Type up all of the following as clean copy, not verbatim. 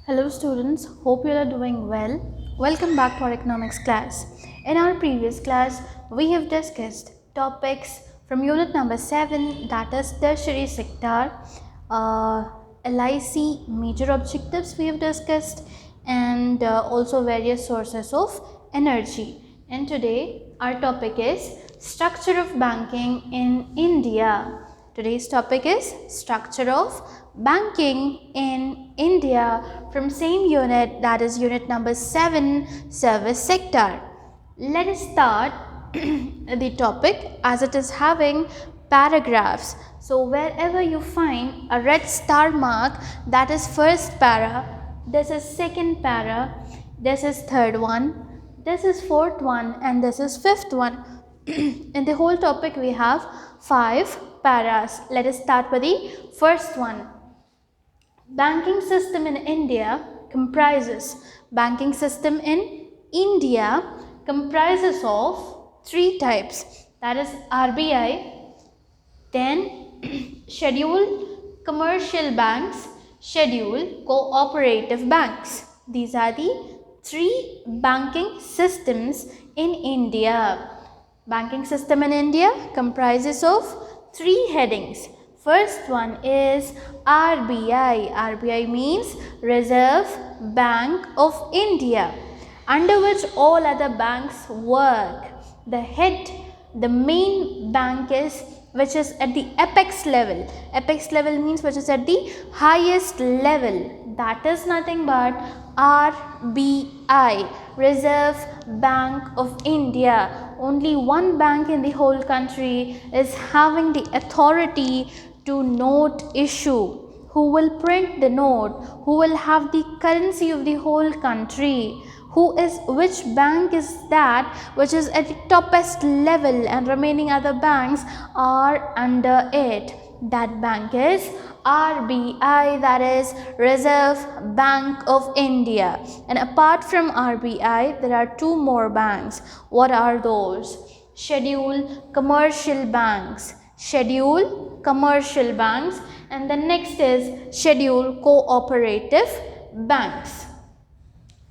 Hello students, hope you are doing well. Welcome back to our economics class. In our previous class, we have discussed topics from unit number 7, that is tertiary sector, LIC major objectives we have discussed, and also various sources of energy. And today our topic is structure of banking in India. Today's topic is structure of banking in India from same unit, that is unit number 7, service sector. Let us start the topic as it is having paragraphs. So wherever you find a red star mark, that is first para, this is second para, this is third one, this is fourth one, and this is fifth one. In the whole topic we have 5 paras. Let us start with the first one. Banking system in India comprises of 3 types, that is RBI, then scheduled commercial banks, scheduled cooperative banks. These are the 3 banking systems in India. Banking system in India comprises of 3 headings. First one is RBI. RBI means Reserve Bank of India, under which all other banks work. The main bank is which is at the apex level. Apex level means which is at the highest level. That is nothing but RBI, Reserve Bank of India. Only one bank in the whole country is having the authority to note issue. Who will print the note? Who will have the currency of the whole country? Which bank is that which is at the toppest level and remaining other banks are under it? That bank is RBI, that is Reserve Bank of India. And apart from RBI, there are 2 more banks. What are those? Scheduled commercial banks. And the next is scheduled cooperative banks.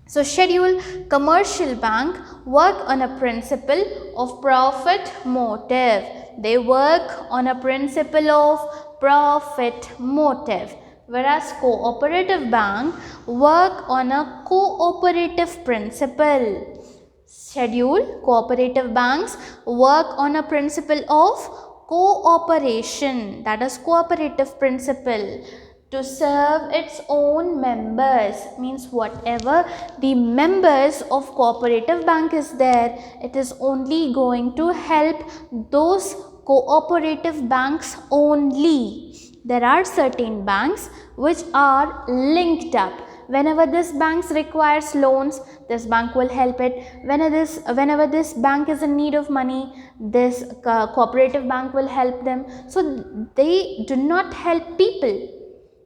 So scheduled commercial bank work on a principle of profit motive. They work on a principle of profit motive. Whereas cooperative bank work on a cooperative principle. Scheduled cooperative banks work on a principle of cooperation, that is cooperative principle, to serve its own members. Means whatever the members of cooperative bank is there, it is only going to help those cooperative banks only. There are certain banks which are linked up. Whenever this bank requires loans, this bank will help it. Whenever this bank is in need of money, this cooperative bank will help them. So they do not help people,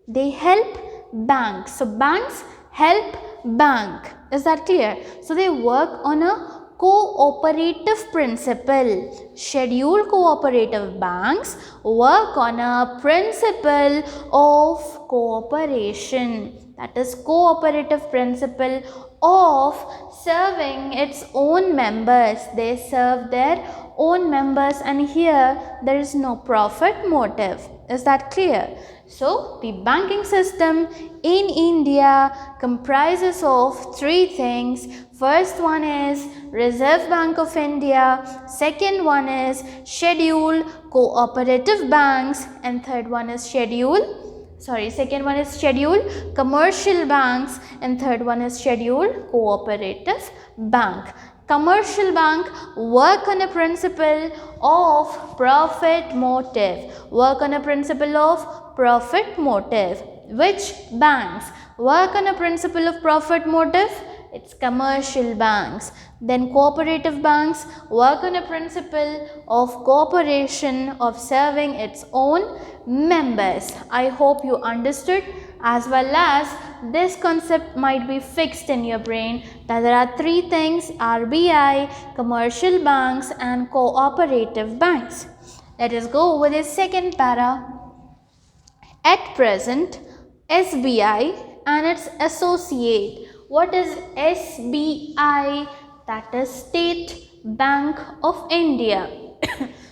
they help banks. So banks help bank. Is that clear? So they work on a cooperative principle. Scheduled cooperative banks work on a principle of cooperation. That is cooperative principle of serving its own members. They serve their own members, and here there is no profit motive. Is that clear? So the banking system in India comprises of 3 things. First one is Reserve Bank of India, second one is scheduled cooperative banks, and second one is scheduled commercial banks, and third one is scheduled cooperative bank. Commercial bank work on a principle of profit motive. Which banks work on a principle of profit motive? It's commercial banks. Then cooperative banks work on a principle of cooperation, of serving its own members. I hope you understood, as well as this concept might be fixed in your brain, that there are 3 things: RBI, commercial banks, and cooperative banks. Let us go with the second para. At present, SBI and its associate. What is SBI? That is State Bank of India.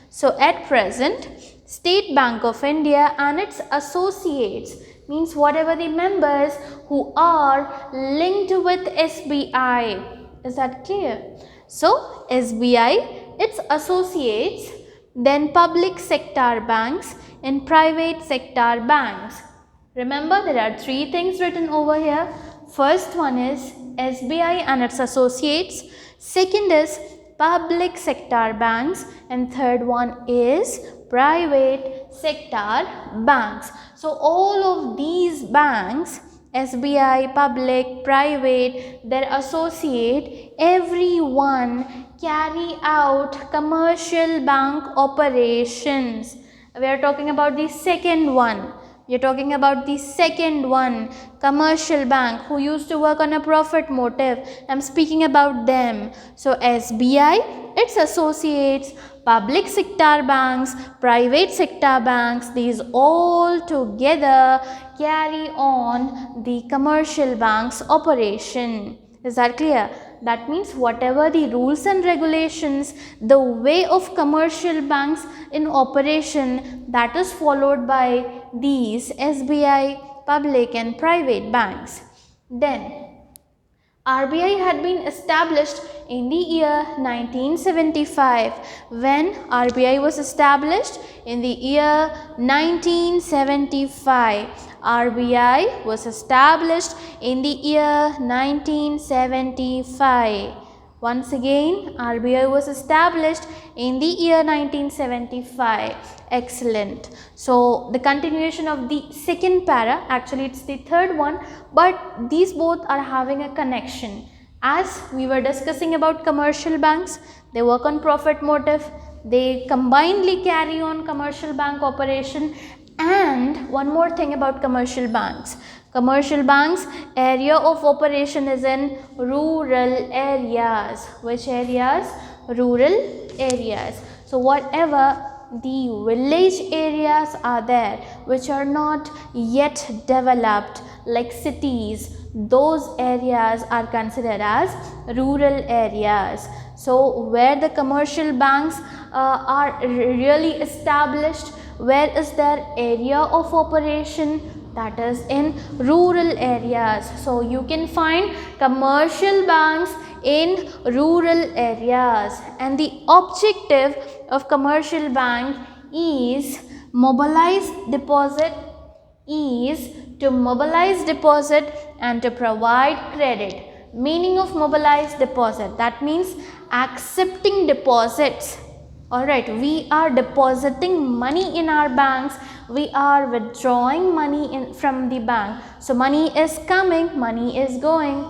So at present, State Bank of India and its associates means whatever the members who are linked with SBI. Is that clear? So SBI, its associates, then public sector banks and private sector banks. Remember, there are three things written over here. First one is SBI and its associates. Second is public sector banks, and third one is private sector banks. So all of these banks, SBI, public, private, their associate, everyone carry out commercial bank operations. We are talking about the second one. We are talking about the second one, commercial bank, who used to work on a profit motive. I'm speaking about them. So SBI, its associates, public sector banks, private sector banks, these all together carry on the commercial bank's operation. Is that clear? That means whatever the rules and regulations, the way of commercial banks in operation, that is followed by these SBI, public and private banks. Then RBI had been established in the year 1975. When RBI was established? In the year 1975. RBI was established in the year 1975. Once again, RBI was established in the year 1975. Excellent. So the continuation of the second para, actually it's the third one, but these both are having a connection. As we were discussing about commercial banks, they work on profit motive, they combinedly carry on commercial bank operation. And one more thing about commercial banks. Commercial banks area of operation is in rural areas. Which areas? Rural areas. So whatever the village areas are there which are not yet developed like cities, those areas are considered as rural areas. So where the commercial banks are really established, where is their area of operation? That is in rural areas. So you can find commercial banks in rural areas, and the objective of commercial bank is to mobilize deposit and to provide credit. Meaning of mobilize deposit, that means accepting deposits. Alright, we are depositing money in our banks, we are withdrawing money from the bank. So money is coming, money is going.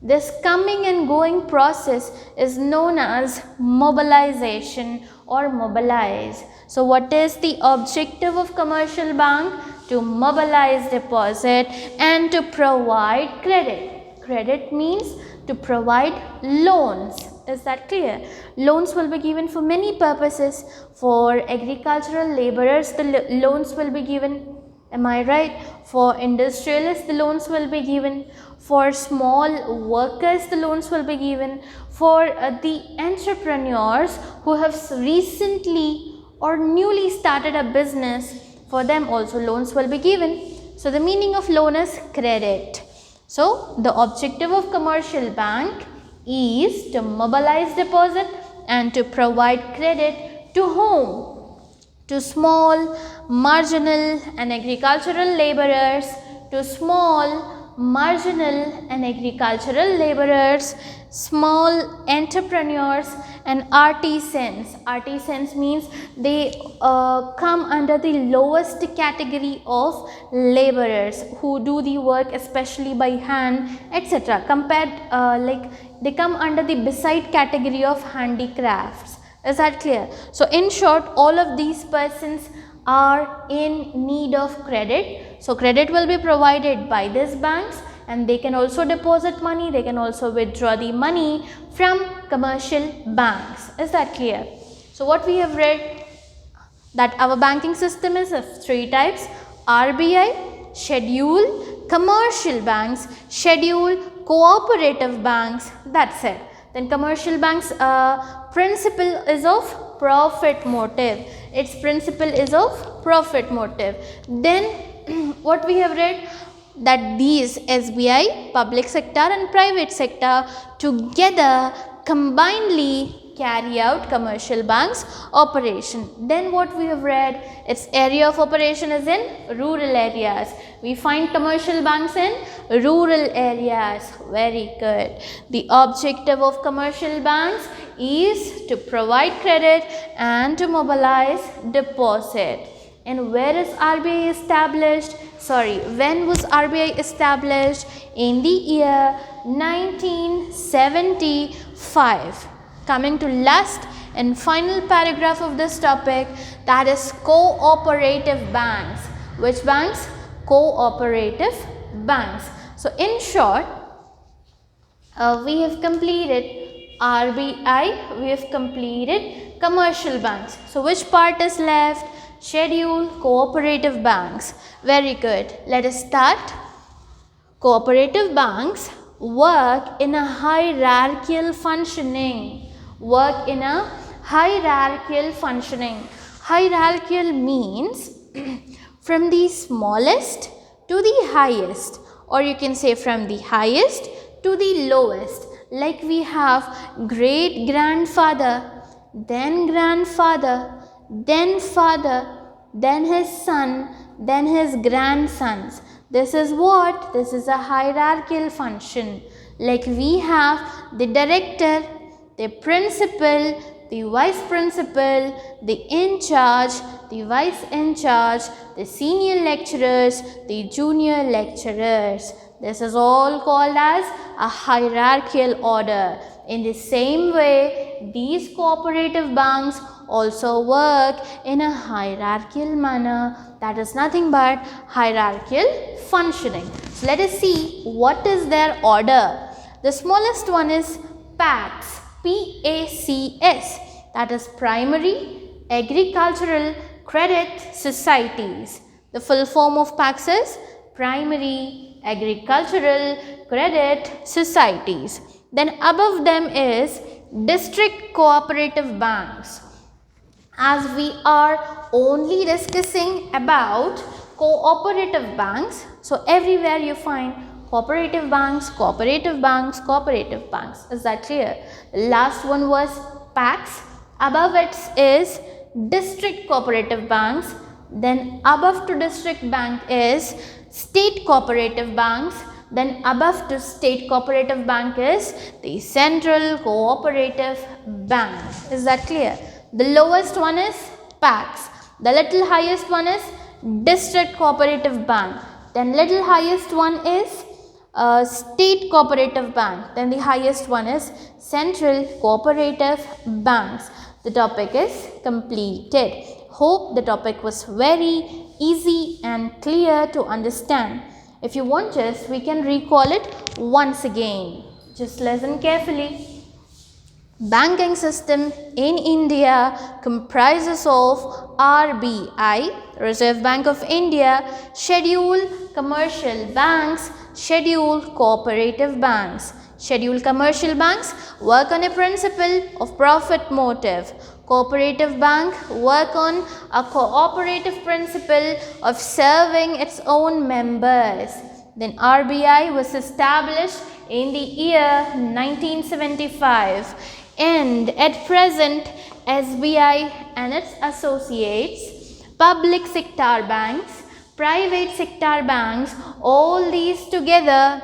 This coming and going process is known as mobilization or mobilize. So what is the objective of commercial bank? To mobilize deposit and to provide credit. Credit means to provide loans. Is that clear? Loans will be given for many purposes. For agricultural laborers, the loans will be given. Am I right? For industrialists, the loans will be given. For small workers, the loans will be given. For the entrepreneurs who have recently or newly started a business, for them also loans will be given. So the meaning of loan is credit. So the objective of commercial bank is to mobilize deposit and to provide credit to whom? To small, marginal and agricultural laborers, to small, marginal and agricultural laborers, small entrepreneurs and artisans. Artisans means they come under the lowest category of laborers who do the work especially by hand, etc. Compared like they come under the beside category of handicrafts. Is that clear? So in short, all of these persons are in need of credit. So credit will be provided by these banks, and they can also deposit money, they can also withdraw the money from commercial banks. Is that clear? So what we have read, that our banking system is of three types: RBI, schedule, commercial banks, scheduled cooperative banks, that's it. Then commercial banks principle is of profit motive. Its principle is of profit motive. Then what we have read, that these SBI, public sector and private sector together combinedly carry out commercial banks operation. Then what we have read, its area of operation is in rural areas. We find commercial banks in rural areas. Very good. The objective of commercial banks is to provide credit and to mobilize deposit. And where is RBI established? When was RBI established? In the year 1975. Coming to last and final paragraph of this topic, that is cooperative banks. Which banks? Cooperative banks. So in short, we have completed RBI, we have completed commercial banks. So which part is left? Scheduled cooperative banks. Very good. Let us start. Cooperative banks work in a hierarchical functioning. Work in a hierarchical functioning. Hierarchical means from the smallest to the highest, or you can say from the highest to the lowest. Like we have great grandfather, then grandfather, then father, then his son, then his grandsons. This is what? This is a hierarchical function. Like we have the director, the principal, the vice principal, the in charge, the vice in charge, the senior lecturers, the junior lecturers. This is all called as a hierarchical order. In the same way, these cooperative banks also work in a hierarchical manner. That is nothing but hierarchical functioning. So let us see what is their order. The smallest one is PACS. PACS, that is Primary Agricultural Credit Societies. The full form of PACS is Primary Agricultural Credit Societies. Then above them is District Cooperative Banks. As we are only discussing about cooperative banks, so everywhere you find cooperative banks, cooperative banks, cooperative banks. Is that clear? The last one was PACS. Above it is district cooperative banks. Then above to district bank is state cooperative banks. Then above to state cooperative bank is the central cooperative bank. Is that clear? The lowest one is PACS. The little highest one is district cooperative bank. Then little highest one is state cooperative bank. Then the highest one is central cooperative banks. The topic is completed. Hope the topic was very easy and clear to understand. If you want just, we can recall it once again. Just listen carefully. Banking system in India comprises of RBI, Reserve Bank of India, scheduled commercial banks, scheduled cooperative banks. Scheduled commercial banks work on a principle of profit motive. Cooperative bank work on a cooperative principle of serving its own members. Then RBI was established in the year 1975. And at present, SBI and its associates, public sector banks, private sector banks, all these together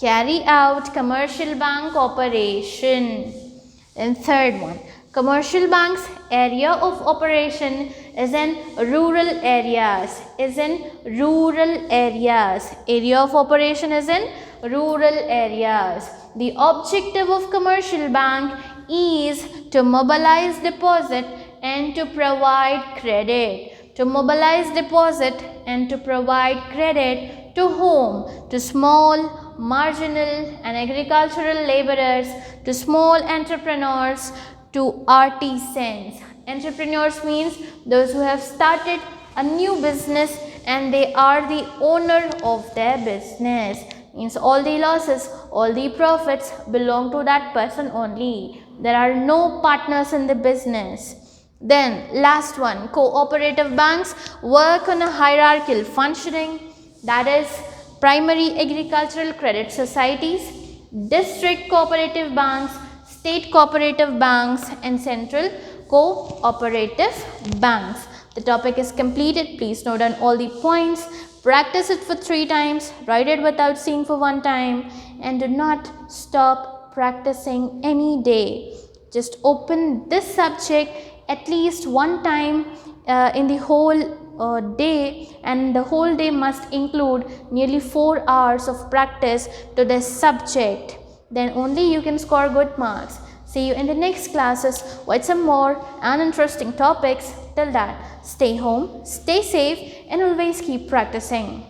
carry out commercial bank operation. And third one, commercial banks area of operation is in rural areas. Area of operation is in rural areas. The objective of commercial bank is to mobilize deposit and to provide credit. To mobilize deposit and to provide credit to whom? To small, marginal and agricultural laborers, to small entrepreneurs, to artisans. Entrepreneurs means those who have started a new business and they are the owner of their business. Means all the losses, all the profits belong to that person only. There are no partners in the business. Then last one, cooperative banks work on a hierarchical functioning, that is primary agricultural credit societies, district cooperative banks, state cooperative banks and central cooperative banks. The topic is completed. Please note down all the points. Practice it for 3 times. Write it without seeing for 1 time. And do not stop practicing any day. Just open this subject at least 1 time in the whole day, and the whole day must include nearly 4 hours of practice to this subject. Then only you can score good marks. See you in the next classes with some more and interesting topics. Till that, stay home, stay safe, and always keep practicing.